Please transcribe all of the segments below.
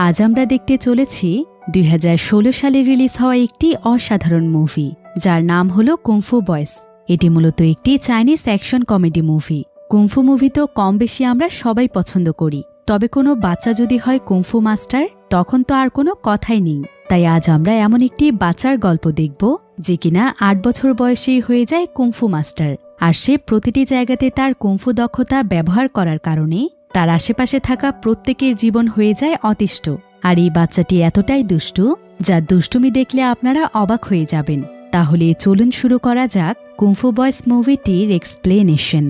আজ আমরা দেখতে চলেছি ২০১৬ সালে রিলিজ হওয়া একটি অসাধারণ মুভি, যার নাম হলো কুংফু বয়েজ। এটি মূলত একটি Chinese action comedy movie. Kung fu movie তো কম বেশি আমরা সবাই পছন্দ করি, তবে কোনো বাচ্চা যদি হয় কুংফু মাস্টার, তখন তো আর কোনো কথাই নেই। তাই আজ আমরা এমন একটি বাচ্চার গল্প দেখব যে কিনা ৮ বছর বয়সেই হয়ে যায় কুংফু মাস্টার, আর সে প্রতিটি জায়গাতে তার কুংফু দক্ষতা ব্যবহার করার কারণে তার আশেপাশে থাকা প্রত্যেকের জীবন হয়ে যায় অতিষ্ঠ। আর এই বাচ্চাটি এতটাই দুষ্টু, যা দুষ্টুমি দেখলে আপনারা অবাক হয়ে যাবেন। তাহলে চলুন শুরু করা যাক কুংফু বয়েজ মুভিটির এক্সপ্লেনেশন।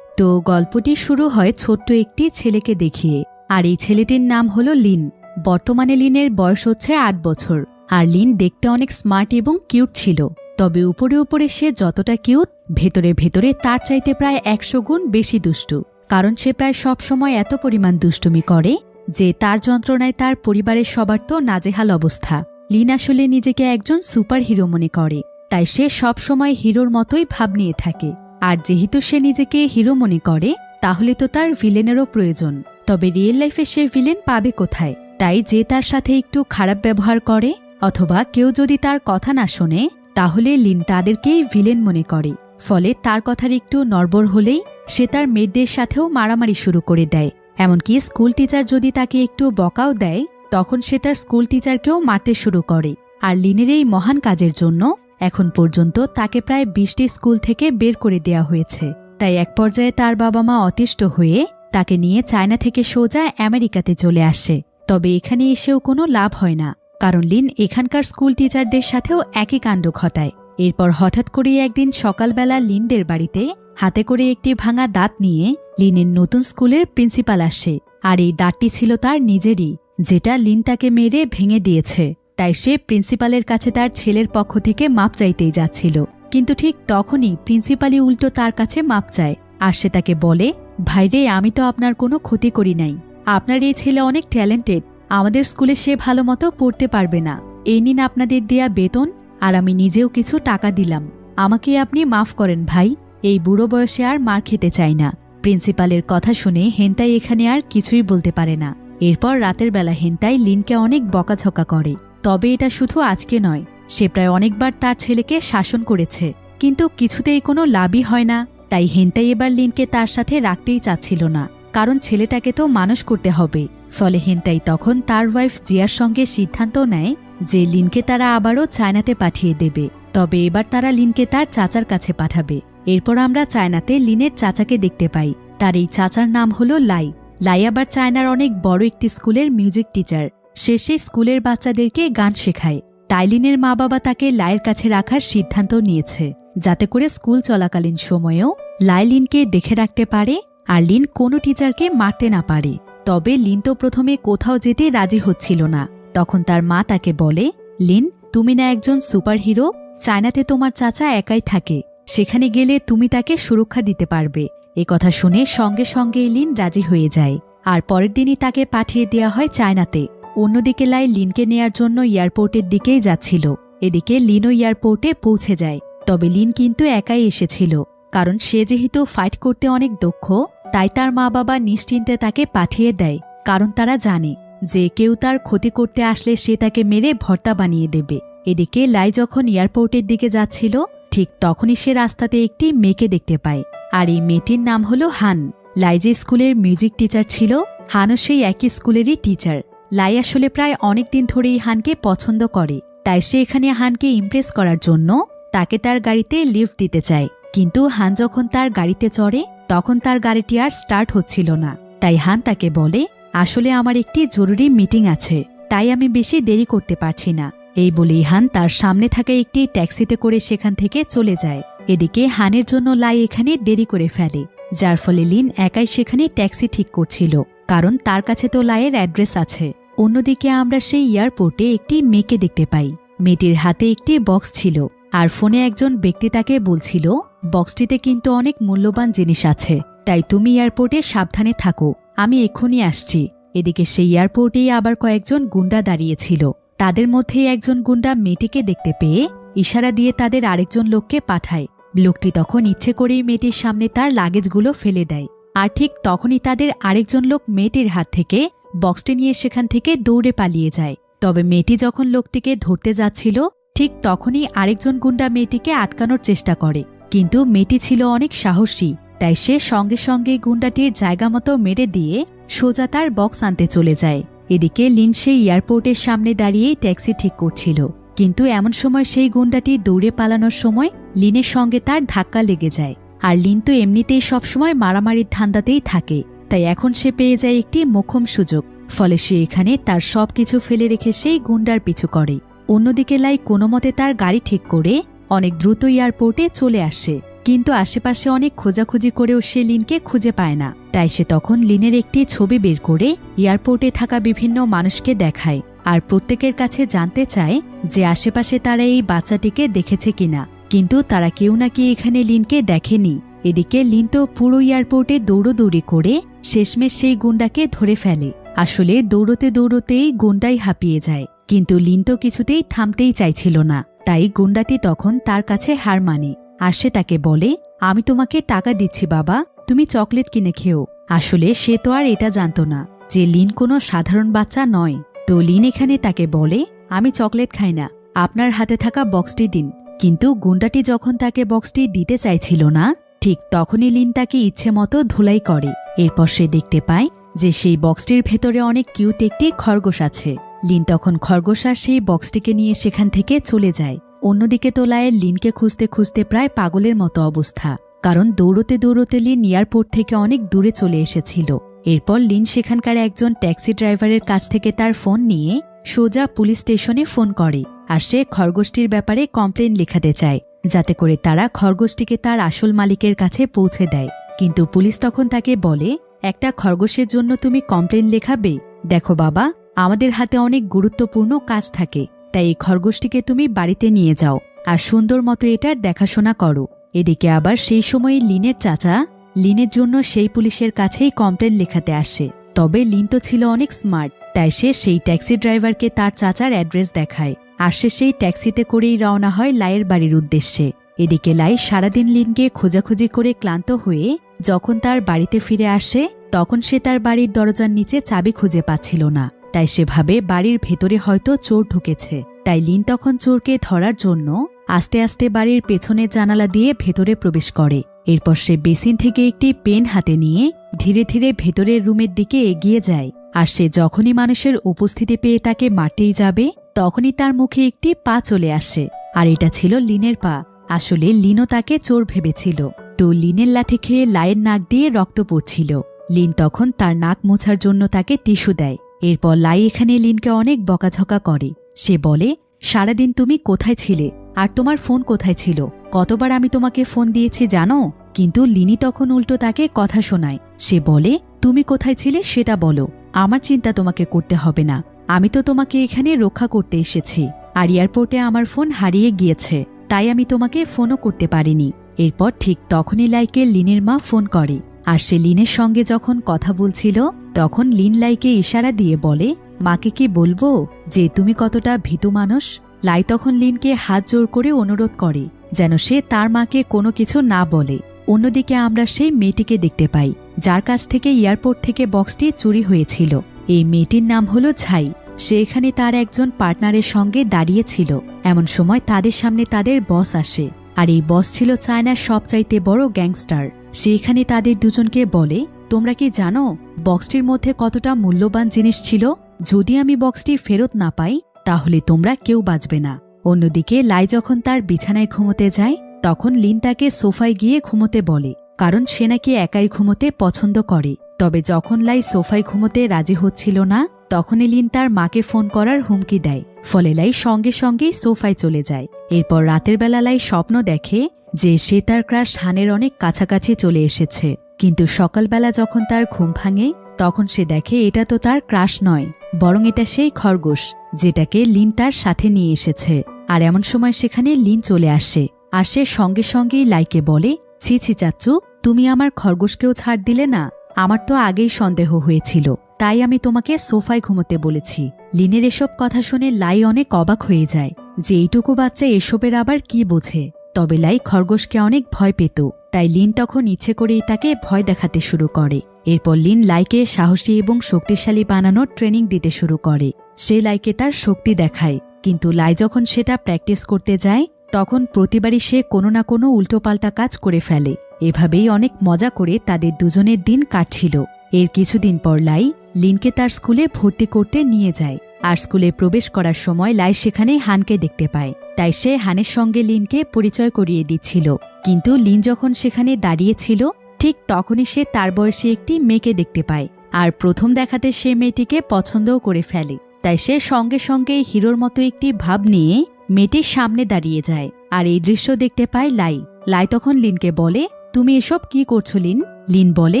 তো গল্পটি শুরু হয় ছোট্ট একটি ছেলেকে দেখিয়ে, আর এই ছেলেটির নাম হলো লিন। বর্তমানে লিনের বয়স হচ্ছে ৮ বছর, আর লিন দেখতে অনেক স্মার্ট এবং কিউট ছিল। তবে উপরে উপরে সে যতটা কিউট, ভেতরে ভেতরে তার চাইতে প্রায় ১০০ গুণ বেশি দুষ্টু। কারণ সে প্রায় সব সময় এত পরিমাণ দুষ্টুমি করে যে তার যন্ত্রণায় তার পরিবারের সবার তো নাজেহাল অবস্থা। লিন আসলে নিজেকে একজন সুপার হিরো মনে করে, তাই সে সব সময় হিরোর মতোই ভাব নিয়ে থাকে। আর যেহেতু সে নিজেকে হিরো মনে করে, তাহলে তো তার ভিলেনেরও প্রয়োজন। তবে রিয়েল লাইফে সে ভিলেন পাবে কোথায়? তাই যে তার সাথে একটু খারাপ ব্যবহার করে অথবা কেউ যদি তার কথা না শোনে, তাহলে লিন তাদেরকেই ভিলেন মনে করে। ফলে তার কথার একটু নড়বড় হলেই সে তার মেয়েদের সাথেও মারামারি শুরু করে দেয়। এমনকি স্কুল টিচার যদি তাকে একটু বকাও দেয়, তখন সে তার স্কুল টিচারকেও মারতে শুরু করে। আর লিনের এই মহান কাজের জন্য এখন পর্যন্ত তাকে প্রায় ২০টি স্কুল থেকে বের করে দেয়া হয়েছে। তাই এক পর্যায়ে তার বাবা মা অতিষ্ঠ হয়ে তাকে নিয়ে চায়না থেকে সোজা আমেরিকাতে চলে আসে। তবে এখানে এসেও কোনো লাভ হয় না, কারণ লিন এখানকার স্কুল টিচারদের সাথেও একই কাণ্ড ঘটায়। এরপর হঠাৎ করে একদিন সকালবেলা লিনদের বাড়িতে হাতে করে একটি ভাঙা দাঁত নিয়ে লিনের নতুন স্কুলের প্রিন্সিপাল আসে। আর এই দাঁতটি ছিল তার নিজেরই, যেটা লিন তাকে মেরে ভেঙে দিয়েছে। তাই সে প্রিন্সিপালের কাছে তার ছেলের পক্ষ থেকে মাপ চাইতেই যাচ্ছিল, কিন্তু ঠিক তখনই প্রিন্সিপালই উল্টো তার কাছে মাপ চায়। আর সে তাকে বলে, ভাইরে, আমি তো আপনার কোনো ক্ষতি করি নাই। আপনার এই ছেলে অনেক ট্যালেন্টেড, আমাদের স্কুলে সে ভালো মতো পড়তে পারবে না। এই নিন আপনাদের দেয়া বেতন, আর আমি নিজেও কিছু টাকা দিলাম। আমাকে আপনি মাফ করেন ভাই, এই বুড়ো বয়সে আর মার খেতে চাই না। প্রিন্সিপালের কথা শুনে হেন্তাই এখানে আর কিছুই বলতে পারে না। এরপর রাতের বেলা হেন্তাই লিনকে অনেক বকাঝকা করে। তবে এটা শুধু আজকে নয়, সে প্রায় অনেকবার তার ছেলেকে শাসন করেছে, কিন্তু কিছুতেই কোনো লাভই হয় না। তাই হেন্তাই এবার লিনকে তার সাথে রাখতেই চাচ্ছিল না, কারণ ছেলেটাকে তো মানুষ করতে হবে। ফলে হেন্তাই তখন তার ওয়াইফ জিয়ার সঙ্গে সিদ্ধান্ত নেয় যে লিনকে তারা আবারও চায়নাতে পাঠিয়ে দেবে। তবে এবার তারা লিনকে তার চাচার কাছে পাঠাবে। এরপর আমরা চায়নাতে লিনের চাচাকে দেখতে পাই। তার এই চাচার নাম হলো লাই। লাই আবার চায়নার অনেক বড় একটি স্কুলের মিউজিক টিচার। সে সেই স্কুলের বাচ্চাদেরকে গান শেখায়। তাই লিনের মা বাবা তাকে লাইয়ের কাছে রাখার সিদ্ধান্ত নিয়েছে, যাতে করে স্কুল চলাকালীন সময়েও লাই লিনকে দেখে রাখতে পারে আর লিন কোনো টিচারকে মারতে না পারে। তবে লিন তো প্রথমে কোথাও যেতে রাজি হচ্ছিল না। তখন তার মা তাকে বলে, লিন, তুমি না একজন সুপার হিরো? চায়নাতে তোমার চাচা একাই থাকে, সেখানে গেলে তুমি তাকে সুরক্ষা দিতে পারবে। এ কথা শুনে সঙ্গে সঙ্গে লিন রাজি হয়ে যায়। আর পরের দিনই তাকে পাঠিয়ে দেওয়া হয় চায়নাতে। অন্যদিকে লাই লিনকে নেয়ার জন্য এয়ারপোর্টের দিকেই যাচ্ছিল। এদিকে লিনও এয়ারপোর্টে পৌঁছে যায়। তবে লিন কিন্তু একাই এসেছিল, কারণ সে যেহেতু ফাইট করতে অনেক দক্ষ, তাই তার মা বাবা নিশ্চিন্তে তাকে পাঠিয়ে দেয়। কারণ তারা জানে যে কেউ তার ক্ষতি করতে আসলে সে তাকে মেরে ভর্তা বানিয়ে দেবে। এদিকে লাই যখন এয়ারপোর্টের দিকে যাচ্ছিল, ঠিক তখনই সে রাস্তাতে একটি মেয়েকে দেখতে পায়। আর এই মেয়েটির নাম হলো হান। লাই যে স্কুলের মিউজিক টিচার ছিল, হানও সেই একই স্কুলেরই টিচার। লাই আসলে প্রায় অনেক দিন ধরেই হানকে পছন্দ করে, তাই সে এখানে হানকে ইমপ্রেস করার জন্য তাকে তার গাড়িতে লিফট দিতে চায়। কিন্তু হান যখন তার গাড়িতে চড়ে, তখন তার গাড়িটি আর স্টার্ট হচ্ছিল না। তাই হান তাকে বলে, আসলে আমার একটি জরুরি মিটিং আছে, তাই আমি বেশি দেরি করতে পারছি না। এই বলেই হান তার সামনে থাকা একটি ট্যাক্সিতে করে সেখান থেকে চলে যায়। এদিকে হানের জন্য লাই এখানে দেরি করে ফেলে, যার ফলে লিন একাই সেখানে ট্যাক্সি ঠিক করছিল, কারণ তার কাছে তো লাইয়ের অ্যাড্রেস আছে। অন্যদিকে আমরা সেই এয়ারপোর্টে একটি মেয়েকে দেখতে পাই। মেয়েটির হাতে একটি বক্স ছিল, আর ফোনে একজন ব্যক্তি তাকে বলছিল, বক্সটিতে কিন্তু অনেক মূল্যবান জিনিস আছে, তাই তুমি এয়ারপোর্টে সাবধানে থাকো, আমি এক্ষুনি আসছি। এদিকে সেই এয়ারপোর্টেই আবার কয়েকজন গুন্ডা দাঁড়িয়েছিল। তাদের মধ্যেই একজন গুন্ডা মেয়েটিকে দেখতে পেয়ে ইশারা দিয়ে তাদের আরেকজন লোককে পাঠায়। লোকটি তখন ইচ্ছে করেই মেয়েটির সামনে তার লাগেজগুলো ফেলে দেয়। আর ঠিক তখনই তাদের আরেকজন লোক মেয়েটির হাত থেকে বক্সটি নিয়ে সেখান থেকে দৌড়ে পালিয়ে যায়। তবে মেয়েটি যখন লোকটিকে ধরতে যাচ্ছিল ঠিক তখনই আরেকজন গুন্ডা মেয়েটিকে আটকানোর চেষ্টা করে, কিন্তু মেয়েটি ছিল অনেক সাহসী, তাই সে সঙ্গে সঙ্গে গুন্ডাটির জায়গা মতো মেরে দিয়ে সোজা তার বক্স আনতে চলে যায়। এদিকে লিন সেই এয়ারপোর্টের সামনে দাঁড়িয়ে ট্যাক্সি ঠিক করছিল, কিন্তু এমন সময় সেই গুন্ডাটি দৌড়ে পালানোর সময় লিনের সঙ্গে তার ধাক্কা লেগে যায়। আর লিন তো এমনিতেই সবসময় মারামারির ধান্দাতেই থাকে, তাই এখন সে পেয়ে যায় একটি মোক্ষম সুযোগ। ফলে সে এখানে তার সবকিছু ফেলে রেখে সেই গুন্ডার পিছু করে। অন্যদিকে লাই কোনোমতে তার গাড়ি ঠিক করে অনেক দ্রুত এয়ারপোর্টে চলে আসে, কিন্তু আশেপাশে অনেক খোঁজাখুঁজি করেও সে লিনকে খুঁজে পায় না। তাই সে তখন লিনের একটি ছবি বের করে এয়ারপোর্টে থাকা বিভিন্ন মানুষকে দেখায় আর প্রত্যেকের কাছে জানতে চায় যে আশেপাশে তারা এই বাচ্চাটিকে দেখেছে কিনা, কিন্তু তারা কেউ নাকি এখানে লিনকে দেখেনি। এদিকে লিন তো পুরো এয়ারপোর্টে দৌড়োদৌড়ি করে শেষমেশ সেই গুন্ডাকে ধরে ফেলে। আসলে দৌড়তে দৌড়তেই গুন্ডাই হাঁপিয়ে যায়, কিন্তু লিন তো কিছুতেই থামতেই চাইছিল না। তাই গুন্ডাটি তখন তার কাছে হার মানে আর সে তাকে বলে, আমি তোমাকে টাকা দিচ্ছি বাবা, তুমি চকলেট কিনে খেও। আসলে সে তো আর এটা জানত না যে লিন কোনো সাধারণ বাচ্চা নয়। তো লিন এখানে তাকে বলে, আমি চকলেট খাই না, আপনার হাতে থাকা বক্সটি দিন। কিন্তু গুন্ডাটি যখন তাকে বক্সটি দিতে চাইছিল না ঠিক তখনই লিন তাকে ইচ্ছে মতো ধুলাই করে। এরপর সে দেখতে পায় যে সেই বক্সটির ভেতরে অনেক কিউট একটি খরগোশ আছে। লিন তখন খরগোশ আর সেই বক্সটিকে নিয়ে সেখান থেকে চলে যায়। অন্যদিকে তোলায়ের লিনকে খুঁজতে খুঁজতে প্রায় পাগলের মতো অবস্থা, কারণ দৌড়তে দৌড়তে লিন এয়ারপোর্ট থেকে অনেক দূরে চলে এসেছিল। এরপর লিন সেখানকার একজন ট্যাক্সি ড্রাইভারের কাছ থেকে তার ফোন নিয়ে সোজা পুলিশ স্টেশনে ফোন করে আর সে খরগোশটির ব্যাপারে কমপ্লেন লেখাতে চায়, যাতে করে তারা খরগোশটিকে তার আসল মালিকের কাছে পৌঁছে দেয়। কিন্তু পুলিশ তখন তাকে বলে, একটা খরগোশের জন্য তুমি কমপ্লেন লেখাবে? দেখো বাবা, আমাদের হাতে অনেক গুরুত্বপূর্ণ কাজ থাকে, তাই এই খরগোশটিকে তুমি বাড়িতে নিয়ে যাও আর সুন্দর মতো এটার দেখাশোনা করো। এদিকে আবার সেই সময়ে লিনের চাচা লিনের জন্য সেই পুলিশের কাছেই কমপ্লেন লেখাতে আসে। তবে লিন তো ছিল অনেক স্মার্ট, তাই সে সেই ট্যাক্সি ড্রাইভারকে তার চাচার অ্যাড্রেস দেখায় আর সে সেই ট্যাক্সিতে করেই রওনা হয় লাইয়ের বাড়ির উদ্দেশ্যে। এদিকে লাই সারাদিন লিনকে খোঁজাখুঁজি করে ক্লান্ত হয়ে যখন তার বাড়িতে ফিরে আসে তখন সে তার বাড়ির দরজার নিচে চাবি খুঁজে পাচ্ছিল না। তাই সে ভাবে বাড়ির ভেতরে হয়তো চোর ঢুকেছে। তাই লিন তখন চোরকে ধরার জন্য আস্তে আস্তে বাড়ির পেছনের জানালা দিয়ে ভেতরে প্রবেশ করে। এরপর সে বেসিন থেকে একটি পেন হাতে নিয়ে ধীরে ধীরে ভেতরের রুমের দিকে এগিয়ে যায়। আর সে যখনই মানুষের উপস্থিতি পেয়ে তাকে মারতেই যাবে তখনই তার মুখে একটি পা চলে আসে, আর এটা ছিল লিনের পা। আসলে লিনও তাকে চোর ভেবেছিল। তো লিনের লাঠি খেয়ে লাইয়ের নাক দিয়ে রক্ত পড়ছিল। লিন তখন তার নাক মোছার জন্য তাকে টিস্যু দেয়। এরপর লাই এখানে লিনকে অনেক বকাঝকা করে। সে বলে, সারাদিন তুমি কোথায় ছিলে আর তোমার ফোন কোথায় ছিল? কতবার আমি তোমাকে ফোন দিয়েছি জানো? কিন্তু লিনি তখন উল্টো তাকে কথা শোনায়। সে বলে, তুমি কোথায় ছিলে সেটা বলো, আমার চিন্তা তোমাকে করতে হবে না। আমি তো তোমাকে এখানে রক্ষা করতে এসেছি, আর এয়ারপোর্টে আমার ফোন হারিয়ে গিয়েছে, তাই আমি তোমাকে ফোনও করতে পারিনি। এরপর ঠিক তখনই লাইকে লিনের মা ফোন করে, আর সে লিনের সঙ্গে যখন কথা বলছিল তখন লিন লাইকে ইশারা দিয়ে বলে, মাকে কি বলবো যে তুমি কতটা ভীতু মানুষ? লাই তখন লিনকে হাত জোর করে অনুরোধ করে যেন সে তার মাকে কোনো কিছু না বলে। অন্যদিকে আমরা সেই মেয়েটিকে দেখতে পাই যার কাছ থেকে এয়ারপোর্ট থেকে বক্সটি চুরি হয়েছিল। এই মেয়েটির নাম হলো ছাই। সে এখানে তার একজন পার্টনারের সঙ্গে দাঁড়িয়েছিল। এমন সময় তাদের সামনে তাদের বস আসে, আর এই বস ছিল চায়নার সবচাইতে বড় গ্যাংস্টার। সে এখানে তাদের দুজনকে বলে, তোমরা কি জানো বক্সটির মধ্যে কতটা মূল্যবান জিনিস ছিল? যদি আমি বক্সটি ফেরত না পাই তাহলে তোমরা কেউ বাঁচবে না। অন্যদিকে লাই যখন তার বিছানায় ঘুমোতে যায় তখন লিন তাকে সোফায় গিয়ে ঘুমোতে বলে, কারণ সে নাকি একাই ঘুমোতে পছন্দ করে। তবে যখন লাই সোফায় ঘুমোতে রাজি হচ্ছিল না তখনই লিন তার মাকে ফোন করার হুমকি দেয়। ফলে লাই সঙ্গে সঙ্গেই সোফায় চলে যায়। এরপর রাতের বেলা লাই স্বপ্ন দেখে যে সে তার ক্রাশ হানের অনেক কাছাকাছি চলে এসেছে। কিন্তু সকালবেলা যখন তার ঘুম ভাঙে তখন সে দেখে এটা তো তার ক্রাশ নয়, বরং এটা সেই খরগোশ যেটাকে লিন তার সাথে নিয়ে এসেছে। আর এমন সময় সেখানে লিন চলে আসে, আর সে সঙ্গে সঙ্গেই লাইকে বলে, ছি ছি চাচ্চু, তুমি আমার খরগোশকেও ছাড় দিলে না। আমার তো আগেই সন্দেহ হয়েছিল, তাই আমি তোমাকে সোফায় ঘুমোতে বলেছি। লিনের এসব কথা শুনে লাই অনেক অবাক হয়ে যায় যে এইটুকু বাচ্চা এসবের আবার কি বোঝে। তবে লাই খরগোশকে অনেক ভয় পেত, তাই লিন তখন ইচ্ছে করেই তাকে ভয় দেখাতে শুরু করে। এরপর লিন লাইকে সাহসী এবং শক্তিশালী বানানোর ট্রেনিং দিতে শুরু করে। সে লাইকে তার শক্তি দেখায়, কিন্তু লাই যখন সেটা প্র্যাকটিস করতে যায় তখন প্রতিবারই সে কোনো না কোনো উল্টোপাল্টা কাজ করে ফেলে। এভাবেই অনেক মজা করে তাদের দুজনের দিন কাটছিল। এর কিছুদিন পর লাই লিনকে তার স্কুলে ভর্তি করতে নিয়ে যায়। আর স্কুলে প্রবেশ করার সময় লাই সেখানে হানকে দেখতে পায়, তাই সে হানের সঙ্গে লিনকে পরিচয় করিয়ে দিচ্ছিল। কিন্তু লিন যখন সেখানে দাঁড়িয়েছিল ঠিক তখনই সে তার বয়সী একটি মেয়েকে দেখতে পায়, আর প্রথম দেখাতে সে মেয়েটিকে পছন্দও করে ফেলে। তাই সে সঙ্গে সঙ্গে হিরোর মতো একটি ভাব নিয়ে মেয়েটির সামনে দাঁড়িয়ে যায়। আর এই দৃশ্য দেখতে পায় লাই। লাই তখন লিনকে বলে, তুমি এসব কি করছো লিন? লিন বলে,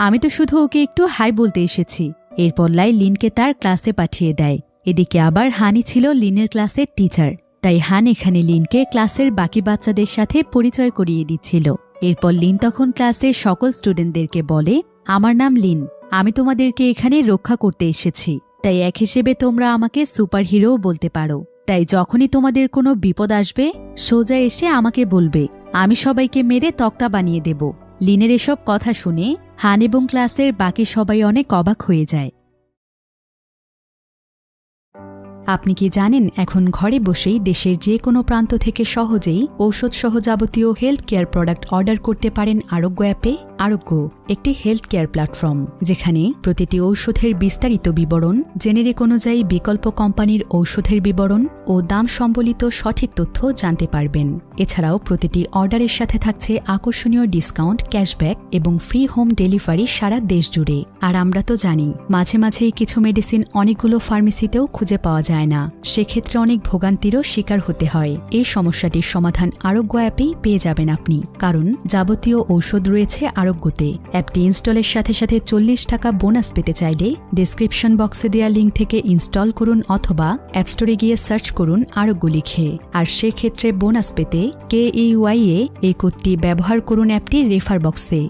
আমি তো শুধু ওকে একটু হাই বলতে এসেছি। এরপর লাই লিনকে তার ক্লাসে পাঠিয়ে দেয়। এদিকে আবার হানি ছিল লিনের ক্লাসের টিচার, তাই হান এখানে লিনকে ক্লাসের বাকি বাচ্চাদের সাথে পরিচয় করিয়ে দিচ্ছিল। এরপর লিন তখন ক্লাসের সকল স্টুডেন্টদেরকে বলে, আমার নাম লিন, আমি তোমাদেরকে এখানে রক্ষা করতে এসেছি, তাই এক হিসেবে তোমরা আমাকে সুপার হিরোও বলতে পারো। তাই যখনই তোমাদের কোনো বিপদ আসবে সোজা এসে আমাকে বলবে, আমি সবাইকে মেরে তক্তা বানিয়ে দেব। লিনের এসব কথা শুনে হান এবং ক্লাসের বাকি সবাই অনেক অবাক হয়ে যায়। আপনি কি জানেন এখন ঘরে বসেই দেশের যে কোনো প্রান্ত থেকে সহজেই ঔষধসহ যাবতীয় হেলথ কেয়ার প্রোডাক্ট অর্ডার করতে পারেন আরোগ্য অ্যাপে? আরোগ্য একটি হেলথ কেয়ার প্ল্যাটফর্ম, যেখানে প্রতিটি ঔষধের বিস্তারিত বিবরণ, জেনেরিক অনুযায়ী বিকল্প কোম্পানির ঔষধের বিবরণ ও দাম সম্বলিত সঠিক তথ্য জানতে পারবেন। এছাড়াও প্রতিটি অর্ডারের সাথে থাকছে আকর্ষণীয় ডিসকাউন্ট, ক্যাশব্যাক এবং ফ্রি হোম ডেলিভারি সারা দেশ জুড়ে। আর আমরা তো জানি মাঝে মাঝেই কিছু মেডিসিন অনেকগুলো ফার্মেসিতেও খুঁজে পাওয়া যায় না, সেক্ষেত্রে অনেক ভোগান্তিরও শিকার হতে হয়। এই সমস্যাটির সমাধান আরোগ্য অ্যাপেই পেয়ে যাবেন আপনি, কারণ যাবতীয় ঔষধ রয়েছে আরোগ্যতে। অ্যাপটি ইনস্টলের সাথে সাথে 40 টাকা বোনাস পেতে চাইলে ডেসক্রিপশন বক্সে দেওয়া লিঙ্ক থেকে ইনস্টল করুন অথবা অ্যাপ স্টোরে গিয়ে সার্চ করুন আরোগ্য লিখে। আর সেক্ষেত্রে বোনাস পেতে KEY এই কোডটি ব্যবহার করুন অ্যাপটির রেফার বক্সে।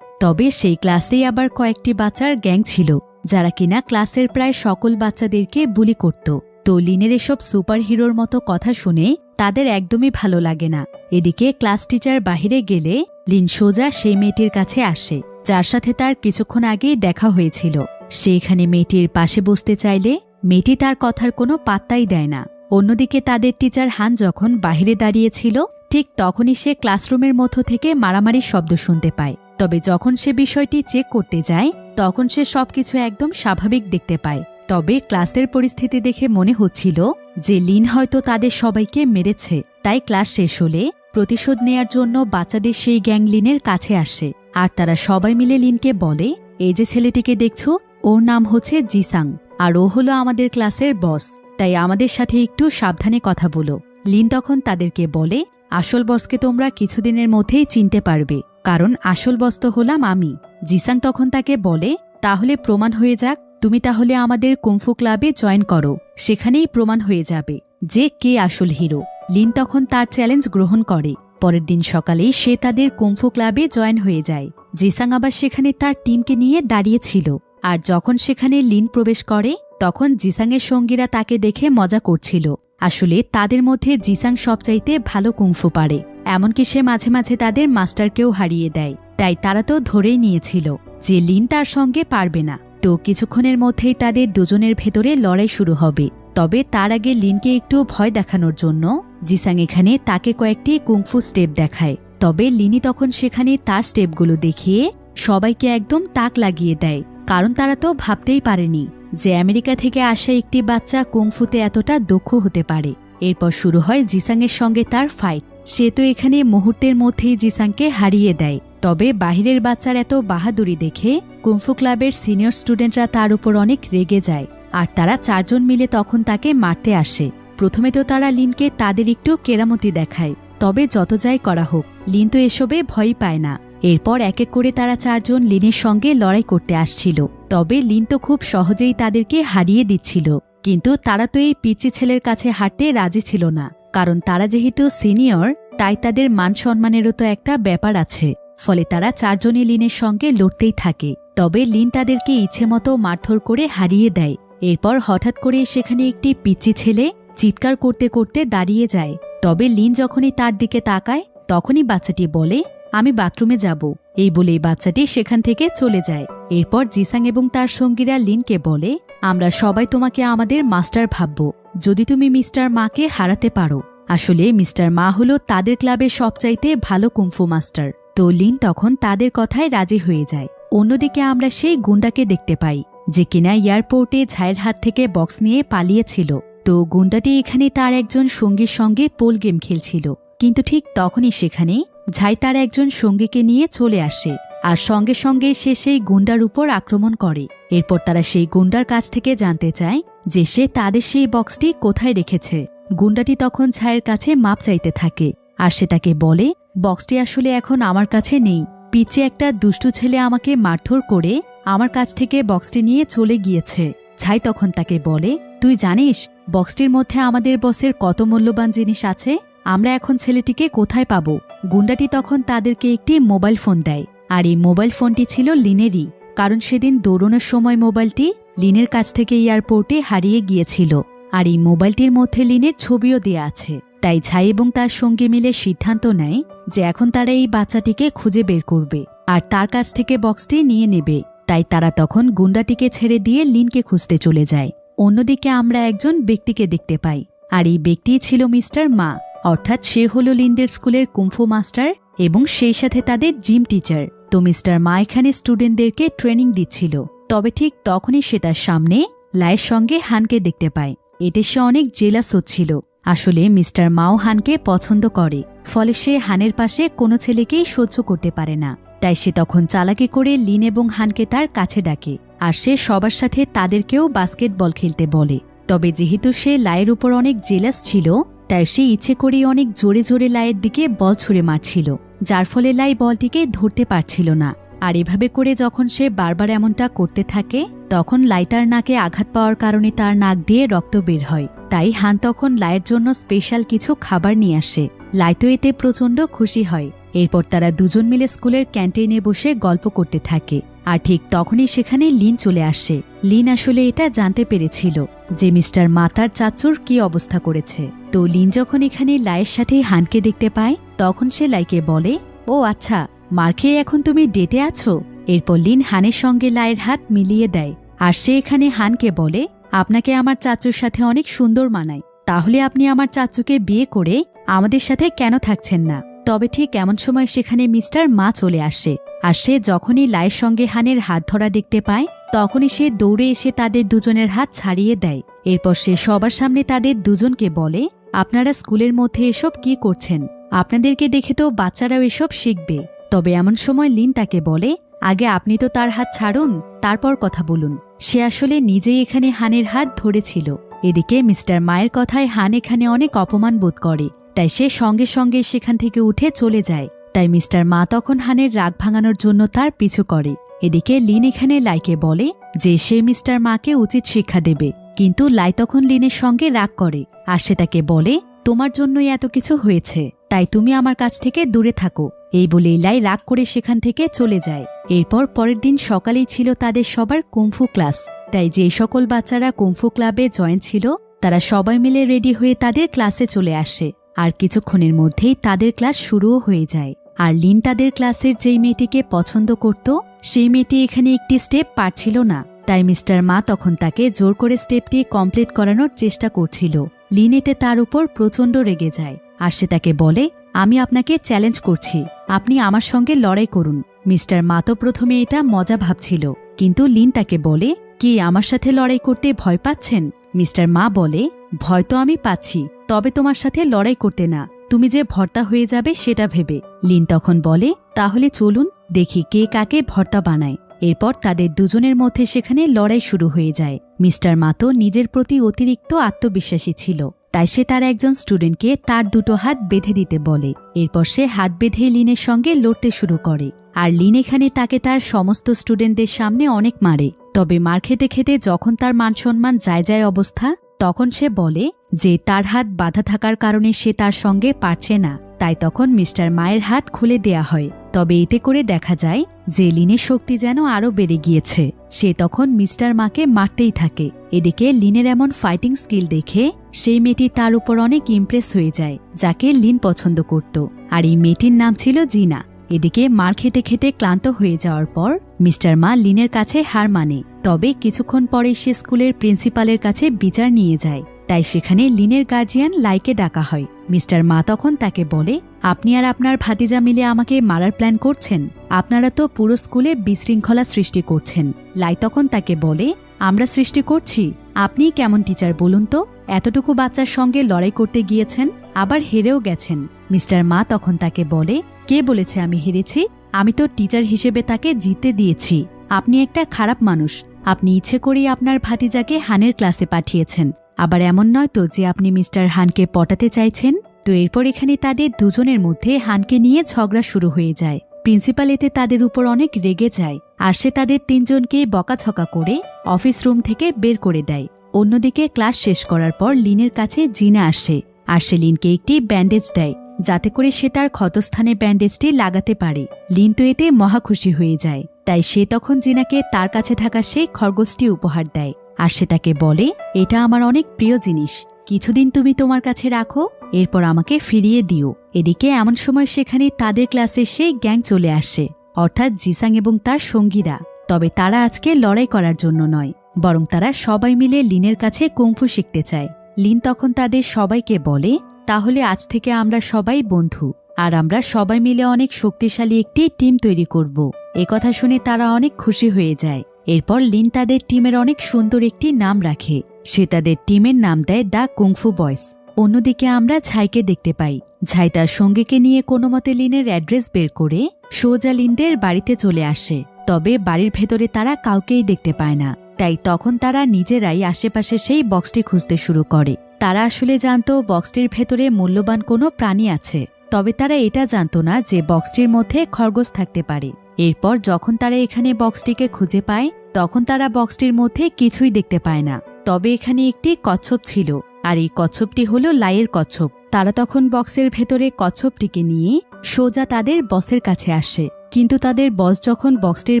তবে সেই ক্লাসেই আবার কয়েকটি বাচ্চার গ্যাং ছিল, যারা কিনা ক্লাসের প্রায় সকল বাচ্চাদেরকে বুলি করত। তো লিনের এসব সুপার হিরোর মতো কথা শুনে তাদের একদমই ভালো লাগে না। এদিকে ক্লাস টিচার বাহিরে গেলে লিন সোজা সেই মেয়েটির কাছে আসে, যার সাথে তার কিছুক্ষণ আগেই দেখা হয়েছিল। সে এখানে মেয়েটির পাশে বসতে চাইলে মেয়েটি তার কথার কোনো পাত্তাই দেয় না। অন্যদিকে তাদের টিচার হান যখন বাহিরে দাঁড়িয়েছিল ঠিক তখনই সে ক্লাসরুমের মধ্য থেকে মারামারির শব্দ শুনতে পায়। তবে যখন সে বিষয়টি চেক করতে যায় তখন সে সবকিছু একদম স্বাভাবিক দেখতে পায়। তবে ক্লাসের পরিস্থিতি দেখে মনে হচ্ছিল যে লিন হয়তো তাদের সবাইকে মেরেছে। তাই ক্লাস শেষ হলে প্রতিশোধ নেয়ার জন্য বাচ্চাদের সেই গ্যাং লিনের কাছে আসে, আর তারা সবাই মিলে লিনকে বলে, এই যে ছেলেটিকে দেখছো, ওর নাম হচ্ছে জিসাং, আর ও হলো আমাদের ক্লাসের বস, তাই আমাদের সাথে একটু সাবধানে কথা বলো। লিন তখন তাদেরকে বলে, আসল বসকে তোমরা কিছুদিনের মধ্যেই চিনতে পারবে, কারণ আসল বস তো হলাম আমি। জিসাং তখন তাকে বলে, তাহলে প্রমাণ হয়ে যাক, তুমি তাহলে আমাদের কুংফু ক্লাবে জয়েন করো, সেখানেই প্রমাণ হয়ে যাবে যে কে আসল হিরো। লিন তখন তার চ্যালেঞ্জ গ্রহণ করে। পরের দিন সকালেই সে তাদের কুংফু ক্লাবে জয়েন হয়ে যায়। জিসাং আবার সেখানে তার টিমকে নিয়ে দাঁড়িয়েছিল, আর যখন সেখানে লিন প্রবেশ করে তখন জিসাংয়ের সঙ্গীরা তাকে দেখে মজা করছিল। আসলে তাদের মধ্যে জিসাং সবচাইতে ভালো কুংফু পারে, এমনকি সে মাঝে মাঝে তাদের মাস্টারকেও হারিয়ে দেয়। তাই তারা তো ধরেই নিয়েছিল যে লিন তার সঙ্গে পারবে না। তো কিছুক্ষণের মধ্যেই তাদের দুজনের ভেতরে লড়াই শুরু হবে। তবে তার আগে লিনকে একটু ভয় দেখানোর জন্য জিসাং এখানে তাকে কয়েকটি কুংফু স্টেপ দেখায়। তবে লিনি তখন সেখানে তার স্টেপগুলো দেখিয়ে সবাইকে একদম তাক লাগিয়ে দেয়, কারণ তারা তো ভাবতেই পারেনি যে আমেরিকা থেকে আসা একটি বাচ্চা কুংফুতে এতটা দক্ষ হতে পারে। এরপর শুরু হয় জিসাংয়ের সঙ্গে তার ফাইট। সে তো এখানে মুহূর্তের মধ্যেই জিসাংকে হারিয়ে দেয়। তবে বাহিরের বাচ্চার এত বাহাদুরি দেখে কুংফু ক্লাবের সিনিয়র স্টুডেন্টরা তার উপর অনেক রেগে যায়, আর তারা 4 জন মিলে তখন তাকে মারতে আসে। প্রথমে তো তারা লিনকে তাদের একটু কেরামতি দেখায়, তবে যত যাই করা হোক লিন তো এসবে ভয় পায় না। এরপর এক এক করে তারা 4 জন লিনের সঙ্গে লড়াই করতে আসছিল। তবে লিন তো খুব সহজেই তাদেরকে হারিয়ে দিচ্ছিল, কিন্তু তারা তো এই পিচ্চি ছেলের কাছে হাঁটতে রাজি ছিল না, কারণ তারা যেহেতু সিনিয়র তাই তাদের মান সম্মানেরও তো একটা ব্যাপার আছে। ফলে তারা 4 জনই লিনের সঙ্গে লড়তেই থাকে। তবে লিন তাদেরকে ইচ্ছে মতো মারধর করে হারিয়ে দেয়। এরপর হঠাৎ করে সেখানে একটি পিচ্চি ছেলে চিৎকার করতে করতে দাঁড়িয়ে যায়। তবে লিন যখনই তার দিকে তাকায় তখনই বাচ্চাটি বলে, আমি বাথরুমে যাব। এই বলেই বাচ্চাটি সেখান থেকে চলে যায়। এরপর জিসাং এবং তার সঙ্গীরা লিনকে বলে, আমরা সবাই তোমাকে আমাদের মাস্টার ভাবব যদি তুমি মিস্টার মাকে হারাতে পারো। আসলে মিস্টার মা হলো তাদের ক্লাবের সবচাইতে ভালো কুংফু মাস্টার। তো লিন তখন তাদের কথায় রাজি হয়ে যায়। অন্যদিকে আমরা সেই গুন্ডাকে দেখতে পাই যে কিনা এয়ারপোর্টে ঝাইয়ের হাত থেকে বক্স নিয়ে পালিয়েছিল। তো গুন্ডাটি এখানে তার একজন সঙ্গীর সঙ্গে পোল গেম খেলছিল, কিন্তু ঠিক তখনই সেখানে ঝাই তার একজন সঙ্গীকে নিয়ে চলে আসে আর সঙ্গে সঙ্গে সে সেই গুন্ডার উপর আক্রমণ করে। এরপর তারা সেই গুন্ডার কাছ থেকে জানতে চায় যে সে তাদের সেই বক্সটি কোথায় রেখেছে। গুন্ডাটি তখন ঝাইয়ের কাছে মাপ চাইতে থাকে আর সে তাকে বলে, বক্সটি আসলে এখন আমার কাছে নেই। পিছে একটা দুষ্টু ছেলে আমাকে মারধর করে আমার কাছ থেকে বক্সটি নিয়ে চলে গিয়েছে। ঝাই তখন তাকে বলে, তুই জানিস বক্সটির মধ্যে আমাদের বসের কত মূল্যবান জিনিস আছে? আমরা এখন ছেলেটিকে কোথায় পাবো? গুন্ডাটি তখন তাদেরকে একটি মোবাইল ফোন দেয় আর এই মোবাইল ফোনটি ছিল লিনেরই, কারণ সেদিন দৌড়ানোর সময় মোবাইলটি লিনের কাছ থেকে এয়ারপোর্টে হারিয়ে গিয়েছিল আর এই মোবাইলটির মধ্যে লিনের ছবিও দেয়া আছে। তাই ঝাই এবং তার সঙ্গী মিলে সিদ্ধান্ত নেয় যে এখন তারা এই বাচ্চাটিকে খুঁজে বের করবে আর তার কাছ থেকে বক্সটি নিয়ে নেবে। তাই তারা তখন গুন্ডাটিকে ছেড়ে দিয়ে লিনকে খুঁজতে চলে যায়। অন্যদিকে আমরা একজন ব্যক্তিকে দেখতে পাই আর এই ব্যক্তি ছিল মিস্টার মা, অর্থাৎ সে হলো লিনদের স্কুলের কুংফু মাস্টার এবং সেই সাথে তাদের জিম টিচার। তো মিস্টার মা এখানে স্টুডেন্টদেরকে ট্রেনিং দিচ্ছিল। তবে ঠিক তখনই সে তার সামনে লাইয়ের সঙ্গে হানকে দেখতে পায়। এতে সে অনেক জেলাস হচ্ছিল। আসলে মিস্টার মাও হানকে পছন্দ করে, ফলে সে হানের পাশে কোনো ছেলেকেই সহ্য করতে পারে না। তাই সে তখন চালাকি করে লিন এবং হানকে তার কাছে ডাকে আর সে সবার সাথে তাদেরকেও বাস্কেটবল খেলতে বলে। তবে যেহেতু সে লাইয়ের উপর অনেক জেলাস ছিল, তাই সে ইচ্ছে করেই অনেক জোরে জোরে লাইয়ের দিকে বল ছুঁড়ে মারছিল, যার ফলে লাই বলটিকে ধরতে পারছিল না। আর এভাবে করে যখন সে বারবার এমনটা করতে থাকে, তখন লাই তার নাকে আঘাত পাওয়ার কারণে তার নাক দিয়ে রক্ত বের হয়। তাই হান তখন লাইয়ের জন্য স্পেশাল কিছু খাবার নিয়ে আসে। লাই তো এতে প্রচণ্ড খুশি হয়। এরপর তারা দুজন মিলে স্কুলের ক্যান্টিনে বসে গল্প করতে থাকে আর ঠিক তখনই সেখানে লিন চলে আসে। লিন আসলে এটা জানতে পেরেছিল যে মিস্টার মাতার চাচুর কি অবস্থা করেছে। তো লিন যখন এখানে লাইয়ের সাথে হানকে দেখতে পায়, তখন সে লাইকে বলে, ও আচ্ছা, মার খেয়ে এখন তুমি ডেটে আছো? এরপর লিন হানের সঙ্গে লাইয়ের হাত মিলিয়ে দেয় আর সে এখানে হানকে বলে, আপনাকে আমার চাচুর সাথে অনেক সুন্দর মানায়, তাহলে আপনি আমার চাচুকে বিয়ে করে আমাদের সাথে কেন থাকছেন না? তবে ঠিক এমন সময় সেখানে মিস্টার মা চলে আসে আর সে যখনই লাইয়ের সঙ্গে হানের হাত ধরা দেখতে পায়, তখনই সে দৌড়ে এসে তাদের দুজনের হাত ছাড়িয়ে দেয়। এরপর সে সবার সামনে তাদের দুজনকে বলে, আপনারা স্কুলের মধ্যে এসব কি করছেন? আপনাদেরকে দেখে তো বাচ্চারাও এসব শিখবে। তবে এমন সময় লিন তাকে বলে, আগে আপনি তো তার হাত ছাড়ুন, তারপর কথা বলুন। সে আসলে নিজেই এখানে হানের হাত ধরেছিল। এদিকে মিস্টার মায়ের কথায় হান এখানে অনেক অপমান বোধ করে, তাই সে সঙ্গে সঙ্গে সেখান থেকে উঠে চলে যায়। তাই মিস্টার মা তখন হানের রাগ ভাঙানোর জন্য তার পিছু করে। এদিকে লিন এখানে লাইকে বলে যে সে মিস্টার মাকে উচিত শিক্ষা দেবে, কিন্তু লাই তখন লিনের সঙ্গে রাগ করে আর সে তাকে বলে, তোমার জন্যই এত কিছু হয়েছে, তাই তুমি আমার কাছ থেকে দূরে থাকো। এই বলে লাই রাগ করে সেখান থেকে চলে যায়। এরপর পরের দিন সকালেই ছিল তাদের সবার কুংফু ক্লাস। তাই যে সকল বাচ্চারা কুংফু ক্লাবে জয়েন ছিল, তারা সবাই মিলে রেডি হয়ে তাদের ক্লাসে চলে আসে আর কিছুক্ষণের মধ্যেই তাদের ক্লাস শুরুও হয়ে যায়। আর লিন তাদের ক্লাসের যেই মেয়েটিকে পছন্দ করত, সেই মেয়েটি এখানে একটি স্টেপ পারছিল না। তাই মিস্টার মা তখন তাকে জোর করে স্টেপটি কমপ্লিট করানোর চেষ্টা করছিল। লিন এতে তার উপর প্রচণ্ড রেগে যায় আর সে তাকে বলে, আমি আপনাকে চ্যালেঞ্জ করছি, আপনি আমার সঙ্গে লড়াই করুন। মিস্টার মা তো প্রথমে এটা মজা ভাবছিল, কিন্তু লিন তাকে বলে, কি আমার সাথে লড়াই করতে ভয় পাচ্ছেন? মিস্টার মা বলে, ভয় তো আমি পাচ্ছি, তবে তোমার সাথে লড়াই করতে না, তুমি যে ভর্তা হয়ে যাবে সেটা ভেবে। লিন তখন বলে, তাহলে চলুন দেখি কে কাকে ভর্তা বানায়। এরপর তাদের দুজনের মধ্যে সেখানে লড়াই শুরু হয়ে যায়। মিস্টার মা তো নিজের প্রতি অতিরিক্ত আত্মবিশ্বাসী ছিল, তাই সে তার একজন স্টুডেন্টকে তার দুটো হাত বেঁধে দিতে বলে। এরপর সে হাত বেঁধে লিনের সঙ্গে লড়তে শুরু করে আর লিন এখানে তাকে তার সমস্ত স্টুডেন্টদের সামনে অনেক মারে। তবে মার খেতে খেতে যখন তার মানসম্মান যায় যায় অবস্থা, তখন সে বলে যে তার হাত বাঁধা থাকার কারণে সে তার সঙ্গে পারছে না। তাই তখন মিস্টার মায়ের হাত খুলে দেয়া হয়। তবে এতে করে দেখা যায় যে লিনের শক্তি যেন আরও বেড়ে গিয়েছে। সে তখন মিস্টার মাকে মারতেই থাকে। এদিকে লিনের এমন ফাইটিং স্কিল দেখে সেই মেয়েটি তার উপর অনেক ইমপ্রেস হয়ে যায়, যাকে লিন পছন্দ করত। আর এই মেয়েটির নাম ছিল জিনা। এদিকে মার খেতে খেতে ক্লান্ত হয়ে যাওয়ার পর মিস্টার মা লিনের কাছে হার মানে। তবে কিছুক্ষণ পরে সে স্কুলের প্রিন্সিপালের কাছে বিচার নিয়ে যায়। তাই সেখানে লিনের গার্জিয়ান লাইকে ডাকা হয়। মিস্টার মা তখন তাকে বলে, আপনি আর আপনার ভাতিজা মিলে আমাকে মারার প্ল্যান করছেন। আপনারা তো পুরো স্কুলে বিশৃঙ্খলা সৃষ্টি করছেন। লাই তখন তাকে বলে, আমরা সৃষ্টি করছি? আপনি কেমন টিচার বলুন তো? এতটুকু বাচ্চার সঙ্গে লড়াই করতে গিয়েছেন, আবার হেরেও গেছেন। মিস্টার মা তখন তাকে বলে, কে বলেছে আমি হেরেছি? আমি তো টিচার হিসেবে তাকে জিততে দিয়েছি। আপনি একটা খারাপ মানুষ। আপনি ইচ্ছে করেই আপনার ভাতিজাকে হানের ক্লাসে পাঠিয়েছেন। আবার এমন নয় তো যে আপনি মিস্টার হানকে পটাতে চাইছেন। তো এরপর এখানে তাদের দুজনের মধ্যে হানকে নিয়ে ঝগড়া শুরু হয়ে যায়। প্রিন্সিপাল এতে তাদের উপর অনেক রেগে যায়, আর সে তাদের তিনজনকে বকাঝকা করে অফিস রুম থেকে বের করে দেয়। অন্যদিকে ক্লাস শেষ করার পর লিনের কাছে জিনা আসে, আর সে লিনকে একটি ব্যান্ডেজ দেয়, যাতে করে সে তার ক্ষতস্থানে ব্যান্ডেজটি লাগাতে পারে। লিন তো এতে মহা খুশি হয়ে যায়। তাই সে তখন জিনাকে তার কাছে থাকা সেই খরগোশটি উপহার দেয়, আর সে তাকে বলে, এটা আমার অনেক প্রিয় জিনিস, কিছুদিন তুমি তোমার কাছে রাখো, এরপর আমাকে ফিরিয়ে দিও। এদিকে এমন সময় সেখানে তাদের ক্লাসে সেই গ্যাং চলে আসে, অর্থাৎ জিসাং এবং তার সঙ্গীরা। তবে তারা আজকে লড়াই করার জন্য নয়, বরং তারা সবাই মিলে লিনের কাছে কুংফু শিখতে চায়। লিন তখন তাদের সবাইকে বলে, তাহলে আজ থেকে আমরা সবাই বন্ধু, আর আমরা সবাই মিলে অনেক শক্তিশালী একটি টিম তৈরি করব। একথা শুনে তারা অনেক খুশি হয়ে যায়। এরপর লিন তাদের টিমের অনেক সুন্দর একটি নাম রাখে। সে তাদের টিমের নাম দেয় দ্য কুংফু বয়েস। অন্যদিকে আমরা ঝাইকে দেখতে পাই। ঝাই তার সঙ্গীকে নিয়ে কোনোমতে লিনের অ্যাড্রেস বের করে সোজা লিনদের বাড়িতে চলে আসে। তবে বাড়ির ভেতরে তারা কাউকেই দেখতে পায় না। তাই তখন তারা নিজেরাই আশেপাশে সেই বক্সটি খুঁজতে শুরু করে। তারা আসলে জানত বক্সটির ভেতরে মূল্যবান কোনো প্রাণী আছে, তবে তারা এটা জানত না যে বক্সটির মধ্যে খরগোশ থাকতে পারে। এরপর যখন তারা এখানে বক্সটিকে খুঁজে পায়, তখন তারা বক্সটির মধ্যে কিছুই দেখতে পায় না। তবে এখানে একটি কচ্ছপ ছিল, আর এই কচ্ছপটি হলো লাইয়ের কচ্ছপ। তারা তখন বক্সের ভেতরে কচ্ছপটিকে নিয়ে সোজা তাদের বসের কাছে আসে। কিন্তু তাদের বস যখন বক্সটির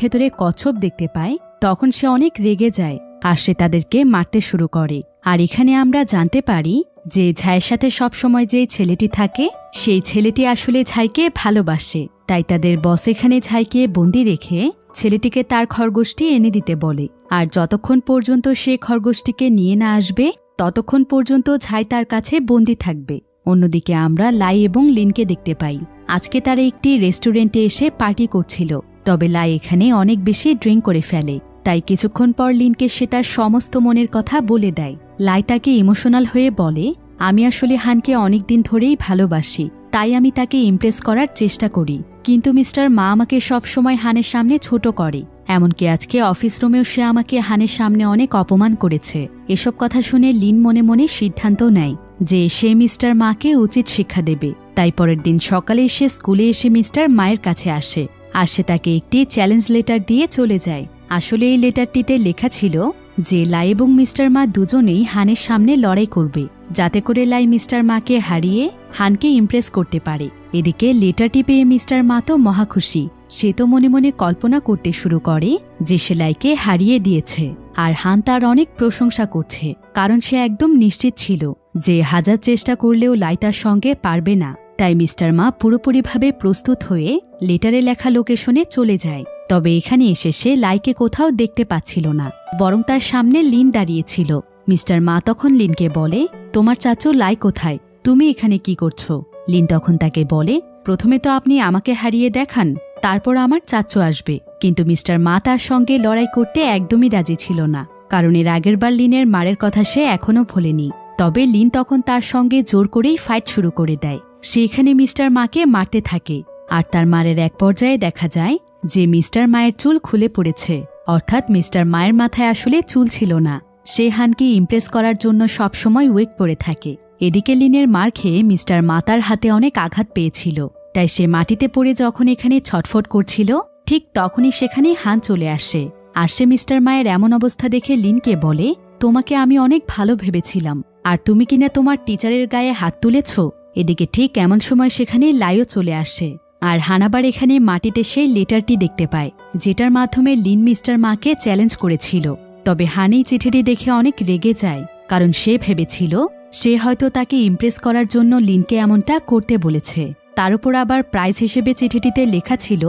ভেতরে কচ্ছপ দেখতে পায়, তখন সে অনেক রেগে যায়, আর সে তাদেরকে মারতে শুরু করে। আর এখানে আমরা জানতে পারি যে ঝাইয়ের সাথে সবসময় যে ছেলেটি থাকে, সেই ছেলেটি আসলে ঝাইকে ভালোবাসে। তাই তাদের বস এখানে ঝাইকে বন্দি রেখে ছেলেটিকে তার খরগোশটি এনে দিতে বলে। আর যতক্ষণ পর্যন্ত সে খরগোশটিকে নিয়ে না আসবে, ততক্ষণ পর্যন্ত ঝাই তার কাছে বন্দি থাকবে। অন্যদিকে আমরা লাই এবং লিনকে দেখতে পাই। আজকে তারা একটি রেস্টুরেন্টে এসে পার্টি করছিল। তবে লাই এখানে অনেক বেশি ড্রিঙ্ক করে ফেলে। তাই কিছুক্ষণ পর লিনকে সে তার সমস্ত মনের কথা বলে দেয়। লাই তাকে ইমোশনাল হয়ে বলে, আমি আসলে হানকে অনেকদিন ধরেই ভালোবাসি, তাই আমি তাকে ইমপ্রেস করার চেষ্টা করি। কিন্তু মিস্টার মা আমাকে সবসময় হানের সামনে ছোট করে। এমনকি আজকে অফিস রুমেও সে আমাকে হানের সামনে অনেক অপমান করেছে। এসব কথা শুনে লিন মনে মনে সিদ্ধান্ত নেয় যে সে মিস্টার মাকে উচিত শিক্ষা দেবে। তাই পরের দিন সকালে সে স্কুলে এসে মিস্টার মায়ের কাছে আসে, আর সে তাকে একটি চ্যালেঞ্জ লেটার দিয়ে চলে যায়। আসলে এই লেটারটিতে লেখা ছিল যে লাই এবং মিস্টার মা দুজনেই হানের সামনে লড়াই করবে, যাতে করে লাই মিস্টার মাকে হারিয়ে হানকে ইমপ্রেস করতে পারে। এদিকে লেটারটি পেয়ে মিস্টার মা তো মহাখুশি। সে তো মনে মনে কল্পনা করতে শুরু করে যে সে লাইকে হারিয়ে দিয়েছে, আর হান তার অনেক প্রশংসা করছে, কারণ সে একদম নিশ্চিত ছিল যে হাজার চেষ্টা করলেও লাই তার সঙ্গে পারবে না। তাই মিস্টার মা পুরোপুরিভাবে প্রস্তুত হয়ে লেটারে লেখা লোকেশনে চলে যায়। তবে এখানে এসে সে লাইকে কোথাও দেখতে পাচ্ছিল না, বরং তার সামনে লিন দাঁড়িয়েছিল। মিস্টার মা তখন লিনকে বলে, তোমার চাচু লাই কোথায়? তুমি এখানে কি করছো? লিন তখন তাকে বলে, প্রথমে তো আপনি আমাকে হারিয়ে দেখান, তারপর আমার চাচু আসবে। কিন্তু মিস্টার মা তার সঙ্গে লড়াই করতে একদমই রাজি ছিল না, কারণ এর আগেরবার লিনের মারের কথা সে এখনও ভোলেনি। তবে লিন তখন তার সঙ্গে জোর করেই ফাইট শুরু করে দেয়। সেখানে মিস্টার মাকে মারতে থাকে, আর তার মারের এক পর্যায়ে দেখা যায় যে মিস্টার মায়ের চুল খুলে পড়েছে, অর্থাৎ মিস্টার মায়ের মাথায় আসলে চুল ছিল না। সে হানকে ইমপ্রেস করার জন্য সবসময় উইক পড়ে থাকে। এদিকে লিনের মার খেয়ে মিস্টার মা তার হাতে অনেক আঘাত পেয়েছিল, তাই সে মাটিতে পড়ে যখন এখানে ছটফট করছিল, ঠিক তখনই সেখানে হান চলে আসে। আর সে মিস্টার মায়ের এমন অবস্থা দেখে লিনকে বলে, তোমাকে আমি অনেক ভালো ভেবেছিলাম, আর তুমি কিনা তোমার টিচারের গায়ে হাত তুলেছ। এদিকে ঠিক এমন সময় সেখানে লাইও চলে আসে। আর হান আবার এখানে মাটিতে সেই লেটারটি দেখতে পায়, যেটার মাধ্যমে লিন মিস্টার মাকে চ্যালেঞ্জ করেছিল। তবে হান এই চিঠিটি দেখে অনেক রেগে যায়, কারণ সে ভেবেছিল সে হয়তো তাকে ইমপ্রেস করার জন্য লিনকে এমনটা করতে বলেছে। তার উপর আবার প্রাইজ হিসেবে চিঠিটিতে লেখা ছিল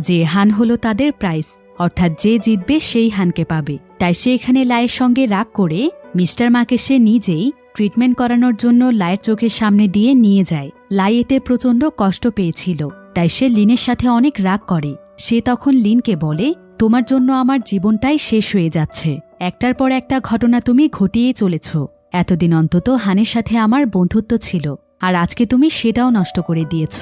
যে হান হলো তাদের প্রাইজ, অর্থাৎ যে জিতবে সেই হানকে পাবে। তাই সে এখানে লাইয়ের সঙ্গে রাগ করে মিস্টার মাকে সে নিজেই ট্রিটমেন্ট করানোর জন্য লাইয়ের চোখের সামনে দিয়ে নিয়ে যায়। লাই এতে প্রচণ্ড কষ্ট পেয়েছিল, তাই সে লিনের সাথে অনেক রাগ করে। সে তখন লিনকে বলে, তোমার জন্য আমার জীবনটাই শেষ হয়ে যাচ্ছে, একটার পর একটা ঘটনা তুমি ঘটিয়েই চলেছ। এতদিন অন্তত হানের সাথে আমার বন্ধুত্ব ছিল, আর আজকে তুমি সেটাও নষ্ট করে দিয়েছ।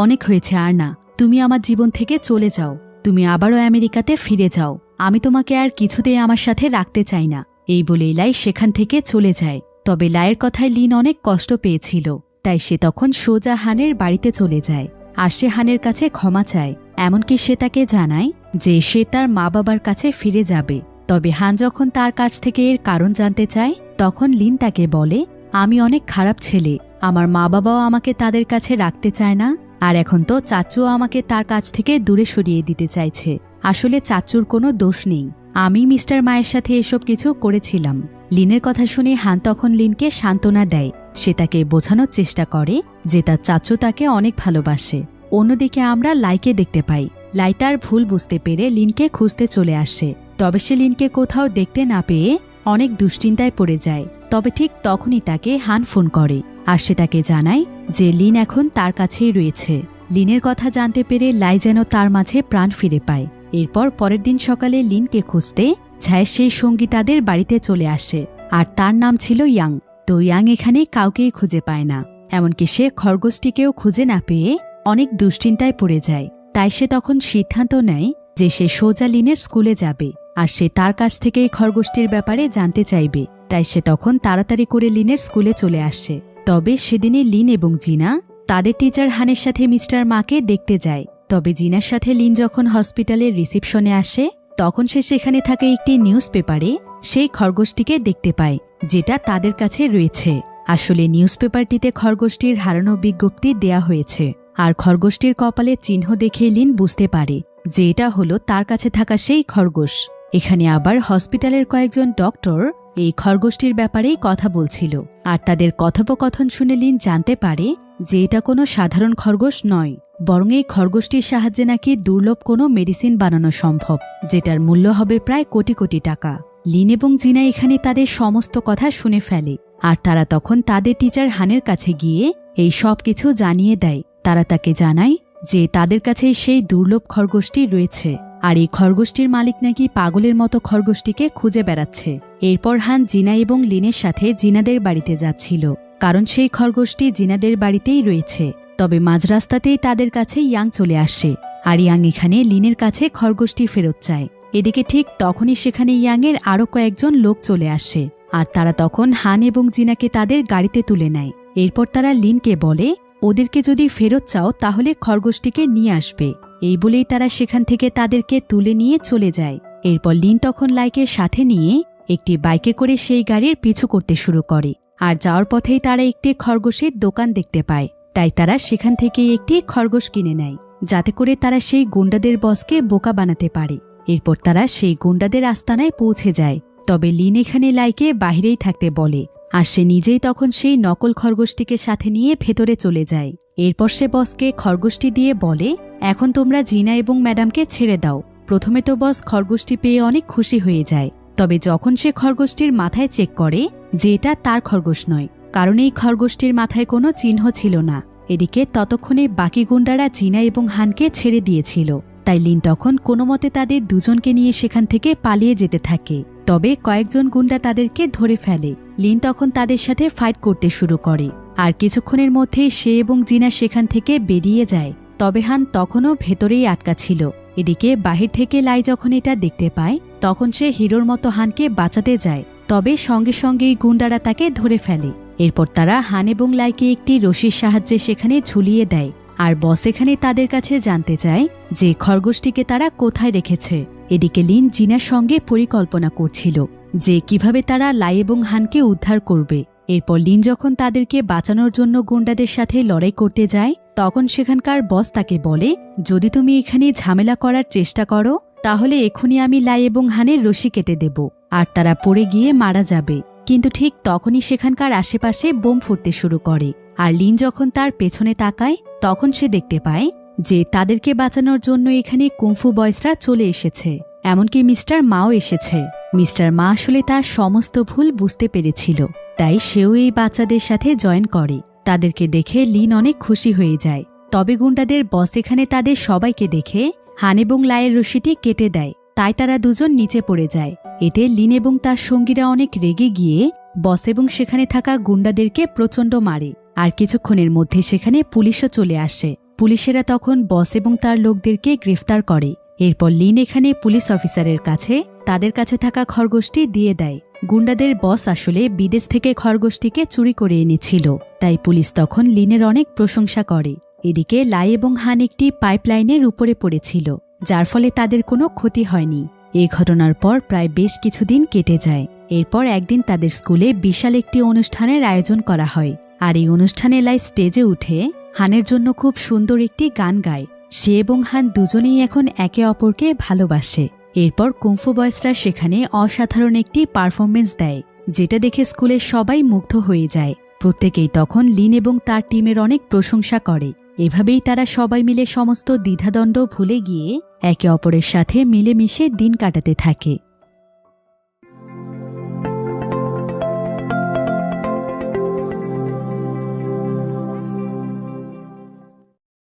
অনেক হয়েছে আর না, তুমি আমার জীবন থেকে চলে যাও, তুমি আবারও আমেরিকাতে ফিরে যাও, আমি তোমাকে আর কিছুতেই আমার সাথে রাখতে চাই না। এই বলেই লাই সেখান থেকে চলে যায়। তবে লাইয়ের কথায় লিন অনেক কষ্ট পেয়েছিল, তাই সে তখন সোজা হানের বাড়িতে চলে যায়। আর সে হানের কাছে ক্ষমা চায়, এমনকি সে তাকে জানায় যে সে তার মা বাবার কাছে ফিরে যাবে। তবে হান যখন তার কাছ থেকে এর কারণ জানতে চায়, তখন লিন তাকে বলে, আমি অনেক খারাপ ছেলে, আমার মা বাবাও আমাকে তাদের কাছে রাখতে চায় না, আর এখন তো চাচুও আমাকে তার কাছ থেকে দূরে সরিয়ে দিতে চাইছে। আসলে চাচুর কোনো দোষ নেই, আমি মিস্টার মায়ের সাথে এসব কিছু করেছিলাম। লিনের কথা শুনে হান তখন লিনকে সান্ত্বনা দেয়। সে তাকে বোঝানোর চেষ্টা করে যে তার চাচু তাকে অনেক ভালোবাসে। অন্যদিকে আমরা লাইকে দেখতে পাই। লাই তার ভুল বুঝতে পেরে লিনকে খুঁজতে চলে আসে। তবে সে লিনকে কোথাও দেখতে না পেয়ে অনেক দুশ্চিন্তায় পড়ে যায়। তবে ঠিক তখনই তাকে হান ফোন করে, আর সে তাকে জানায় যে লিন এখন তার কাছেই রয়েছে। লিনের কথা জানতে পেরে লাই যেন তার মাঝে প্রাণ ফিরে পায়। এরপর পরের দিন সকালে লিনকে খুঁজতে ছায়ের সেই সঙ্গী তাদের বাড়িতে চলে আসে, আর তার নাম ছিল ইয়াং। তো ইয়াং এখানে কাউকেই খুঁজে পায় না, এমনকি সে খরগোশটিকেও খুঁজে না পেয়ে অনেক দুশ্চিন্তায় পড়ে যায়। তাই সে তখন সিদ্ধান্ত নেয় যে সে সোজা লিনের স্কুলে যাবে, আর সে তার কাছ থেকে এই খরগোশটির ব্যাপারে জানতে চাইবে। তাই সে তখন তাড়াতাড়ি করে লিনের স্কুলে চলে আসে। তবে সেদিনে লিন এবং জিনা তাদের টিচার হানের সাথে মিস্টার মাকে দেখতে যায়। তবে জিনার সাথে লিন যখন হসপিটালের রিসিপশনে আসে, তখন সে সেখানে থাকা একটি নিউজ পেপারে সেই খরগোশটিকে দেখতে পায়, যেটা তাদের কাছে রয়েছে। আসলে নিউজ পেপারটিতে খরগোশটির হারানো বিজ্ঞপ্তি দেয়া হয়েছে, আর খরগোশটির কপালে চিহ্ন দেখে লিন বুঝতে পারে যে এটা হলো তার কাছে থাকা সেই খরগোশ। এখানে আবার হসপিটালের কয়েকজন ডক্টর এই খরগোশটির ব্যাপারেই কথা বলছিল, আর তাদের কথোপকথন শুনে লিন জানতে পারে যে এটা কোনো সাধারণ খরগোশ নয়, বরং এই খরগোশটির সাহায্যে নাকি দুর্লভ কোনো মেডিসিন বানানো সম্ভব, যেটার মূল্য হবে প্রায় কোটি কোটি টাকা। লিন এবং জিনা এখানে তাদের সমস্ত কথা শুনে ফেলে, আর তারা তখন তাদের টিচার হানের কাছে গিয়ে এই সব কিছু জানিয়ে দেয়। তারা তাকে জানায় যে তাদের কাছে সেই দুর্লভ খরগোশটি রয়েছে, আর এই খরগোশটির মালিক নাকি পাগলের মতো খরগোশটিকে খুঁজে বেড়াচ্ছে। এরপর হান জিনা এবং লিনের সাথে জিনাদের বাড়িতে যাচ্ছিল, কারণ সেই খরগোশটি জিনাদের বাড়িতেই রয়েছে। তবে মাঝ রাস্তাতেই তাদের কাছে ইয়াং চলে আসে, আর ইয়াং এখানে লিনের কাছে খরগোশটি ফেরত চায়। এদিকে ঠিক তখনই সেখানে ইয়াংয়ের আরও কয়েকজন লোক চলে আসে, আর তারা তখন হান এবং জিনাকে তাদের গাড়িতে তুলে নেয়। এরপর তারা লিনকে বলে, ওদেরকে যদি ফেরত চাও তাহলে খরগোশটিকে নিয়ে আসবে। এই বলেই তারা সেখান থেকে তাদেরকে তুলে নিয়ে চলে যায়। এরপর লিন তখন লাইকে সাথে নিয়ে একটি বাইকে করে সেই গাড়ির পিছু করতে শুরু করে, আর যাওয়ার পথেই তারা একটি খরগোশের দোকান দেখতে পায়। তাই তারা সেখান থেকে একটি খরগোশ কিনে নেয়, যাতে করে তারা সেই গুন্ডাদের বসকে বোকা বানাতে পারে। এরপর তারা সেই গুন্ডাদের আস্তানায় পৌঁছে যায়। তবে লিন এখানে লাইকে বাহিরেই থাকতে বলে, আর সে নিজেই তখন সেই নকল খরগোশটিকে সাথে নিয়ে ভেতরে চলে যায়। এরপর সে বসকে খরগোশটি দিয়ে বলে, এখন তোমরা জিনা এবং ম্যাডামকে ছেড়ে দাও। প্রথমে তো বস খরগোশটি পেয়ে অনেক খুশি হয়ে যায়, তবে যখন সে খরগোশটির মাথায় চেক করে যে এটা তার খরগোশ নয়, কারণ এই খরগোশটির মাথায় কোনো চিহ্ন ছিল না। এদিকে ততক্ষণে বাকি গুন্ডারা জিনা এবং হানকে ছেড়ে দিয়েছিল। তাই লিন তখন কোনো মতে তাদের দুজনকে নিয়ে সেখান থেকে পালিয়ে যেতে থাকে। তবে কয়েকজন গুন্ডা তাদেরকে ধরে ফেলে। লিন তখন তাদের সাথে ফাইট করতে শুরু করে, আর কিছুক্ষণের মধ্যেই সে এবং জিনা সেখান থেকে বেরিয়ে যায়। তবে হান তখনও ভেতরেই আটকা ছিল। এদিকে বাহির থেকে লাই যখন এটা দেখতে পায়, তখন সে হিরোর মতো হানকে বাঁচাতে যায়। তবে সঙ্গে সঙ্গেই গুন্ডারা তাকে ধরে ফেলে। এরপর তারা হান এবং লাইকে একটি রশির সাহায্যে সেখানে ঝুলিয়ে দেয়, আর বস এখানে তাদের কাছে জানতে চায় যে খরগোশটিকে তারা কোথায় রেখেছে। এদিকে লিন জিনার সঙ্গে পরিকল্পনা করছিল যে কিভাবে তারা লাই এবং হানকে উদ্ধার করবে। এরপর লিন যখন তাদেরকে বাঁচানোর জন্য গুন্ডাদের সাথে লড়াই করতে যায় তখন সেখানকার বস তাকে বলে, যদি তুমি এখানে ঝামেলা করার চেষ্টা করো তাহলে এখনই আমি লাই এবং হানের রশি কেটে দেব আর তারা পড়ে গিয়ে মারা যাবে। কিন্তু ঠিক তখনই সেখানকার আশেপাশে বোম ফুটতে শুরু করে। আর লিন যখন তার পেছনে তাকায় তখন সে দেখতে পায় যে তাদেরকে বাঁচানোর জন্য এখানে কুংফু বয়সরা চলে এসেছে, এমনকি মিস্টার মাও এসেছে। মিস্টার মা আসলে তার সমস্ত ভুল বুঝতে পেরেছিল, তাই সেও এই বাচ্চাদের সাথে জয়েন করে। তাদেরকে দেখে লিন অনেক খুশি হয়ে যায়। তবে গুন্ডাদের বস এখানে তাদের সবাইকে দেখে হান এবং লাইয়ের রশিটি কেটে দেয়, তাই তারা দুজন নিচে পড়ে যায়। এতে লিন এবং তার সঙ্গীরা অনেক রেগে গিয়ে বস এবং সেখানে থাকা গুন্ডাদেরকে প্রচণ্ড মারে। আর কিছুক্ষণের মধ্যে সেখানে পুলিশও চলে আসে। পুলিশেরা তখন বস এবং তার লোকদেরকে গ্রেফতার করে। এরপর লিন এখানে পুলিশ অফিসারের কাছে তাদের কাছে থাকা খরগোশটি দিয়ে দেয়। গুন্ডাদের বস আসলে বিদেশ থেকে খরগোশটিকে চুরি করে এনেছিল, তাই পুলিশ তখন লিনের অনেক প্রশংসা করে। এদিকে লাই এবং হান একটি পাইপলাইনের উপরে পড়েছিল, যার ফলে তাদের কোনো ক্ষতি হয়নি। এই ঘটনার পর প্রায় বেশ কিছুদিন কেটে যায়। এরপর একদিন তাদের স্কুলে বিশাল একটি অনুষ্ঠানের আয়োজন করা হয়। আর এই অনুষ্ঠানে লাই স্টেজে উঠে হানের জন্য খুব সুন্দর একটি গান গায়। সে এবং হান দুজনেই এখন একে অপরকে ভালোবাসে। এরপর কুংফু বয়সরা সেখানে অসাধারণ একটি পারফরমেন্স দেয়, যেটা দেখে স্কুলের সবাই মুগ্ধ হয়ে যায়। প্রত্যেকেই তখন লিন এবং তার টিমের অনেক প্রশংসা করে। এভাবেই তারা সবাই মিলে সমস্ত দ্বিধাদ্বন্দ্ব ভুলে গিয়ে একে অপরের সাথে মিলেমিশে দিন কাটাতে থাকে।